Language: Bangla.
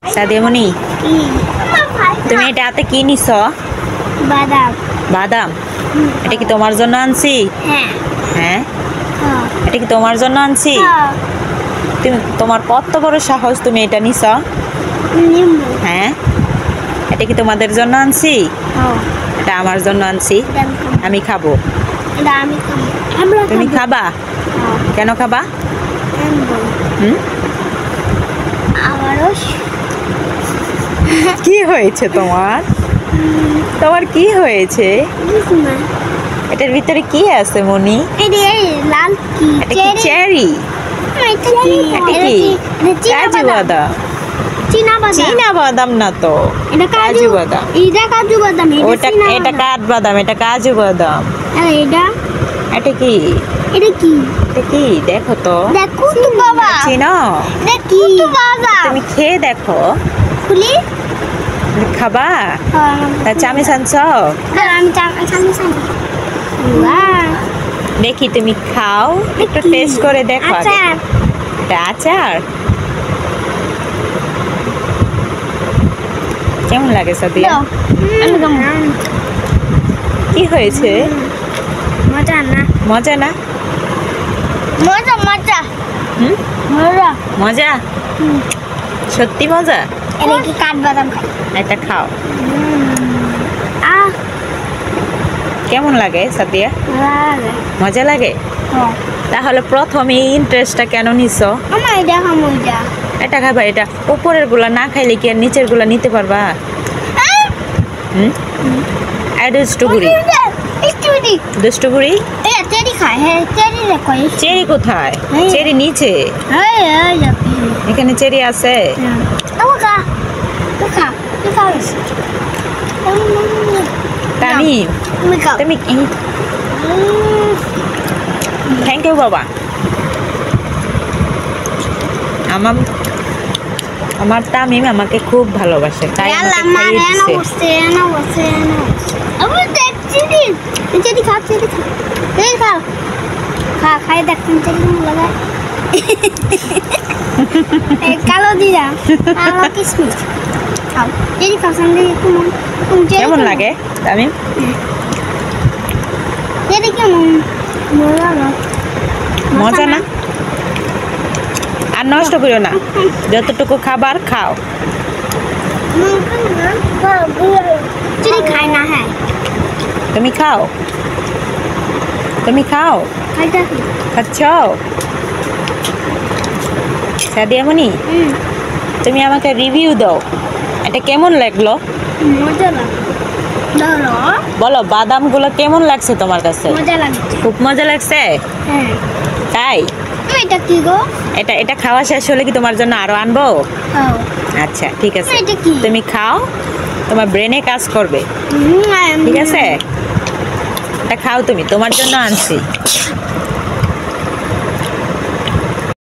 সাদিয়ামণি, তুমি এটা হাতে কি নিছ? বাদাম। বাদাম? এটা কি তোমার জন্য আনছি? হ্যাঁ। হ্যাঁ, এটা কি তোমার জন্য আনছি? তুমি, তোমার কত বড় সাহস, তুমি এটা নিছ? হ্যাঁ, এটা কি তোমাদের জন্য আনছি? এটা আমার জন্য আনছি। আমি খাবো। তুমি খাবা? কেন খাবা? কি হয়েছে তোমার? তোমার কি হয়েছে? এটার ভিতরে কি আছে মনি? লাল কি? এটা কি চেরি? এটা কি কাজু বাদাম? চীনা বাদাম না তো, এটা কাজু বাদাম। এটা কাজু বাদাম। এটা কাঠ বাদাম, এটা কাজু বাদাম। এটা কি? এটা কি? এটা কি দেখো তো। দেখো তো বাবা। চিনো? এটা কি বাবা? তুমি খেয়ে দেখো। খুলি? খাবা? তা চামচ আনছ? আমি চামচ আনছি। দেখি তুমি খাও, একটু টেস্ট করে দেখো আগে। আচার। এটা আচার? কেমন লাগে সাদিয়া? কি হয়েছে? মজা না? মজা না? মজা মজা। হুম, মজা। মজা? সত্যি মজা? এটা কি কাঠবাদাম খাই? এটা খাও। আহ, কেমন লাগে সাদিয়া? লাগে। মজা লাগে? তাহলে প্রথমে ইন্টারেস্টটা কেন নিছো? আমার এটা খামো এটা। এটা খাবা? এটা উপরের গুলা না খাইলে কি আর নিচের গুলা নিতে পারবা? হুম, দুষ্টুগুড়ি। দুষ্টুগুড়ি? চেরি খায়। হ্যাঁ, চেরি রেখো। চেরি কোথায়? চেরি নিচে। এখানে চেরি আছে? তামিম, তুমি থ্যাংক ইউ বাবা। আমার তামিম আমাকে খুব ভালোবাসে, তাই আমাকে খাইয়ে দিছে। কালো দিদা কিসমিস খাও। চেরি খাও সঙ্গে কেমন লাগে তামিম? চেরি কেমন? মজা না? আর নষ্ট করো না, যতটুকু খাবার খাও। চেরি খায় না? হ্যাঁ, তুমি খাও, তুমি খাও। খাচ্ছ? সাদিয়ামণি, তুমি আমাকে রিভিউ দাও, এটা কেমন লাগলো? মজা লাগে। বলো, বাদামগুলো কেমন লাগছে তোমার কাছে? মজা লাগছে। খুব মজা লাগছে? হ্যাঁ। তাই? এটা কি গো? এটা খাওয়া শেষ হলে কি তোমার জন্য আরো আনবো? আচ্ছা ঠিক আছে, এটা কি? তুমি খাও, তোমার ব্রেনে কাজ করবে। ঠিক আছে, এটা খাও তুমি, তোমার জন্য আনছি।